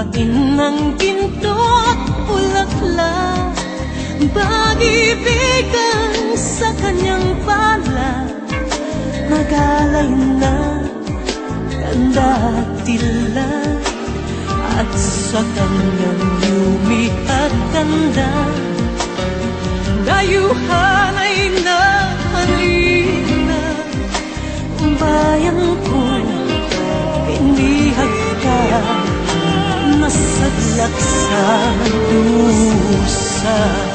lupain ng ginto't bulaklak, pag-ibigan sa kanyang palad, nagalay na ganda at tila, at sa kanyang yumi at ganda, dayuhan ay nahalina. Bayan ko, pinihag ka, nasadlak sa dusa.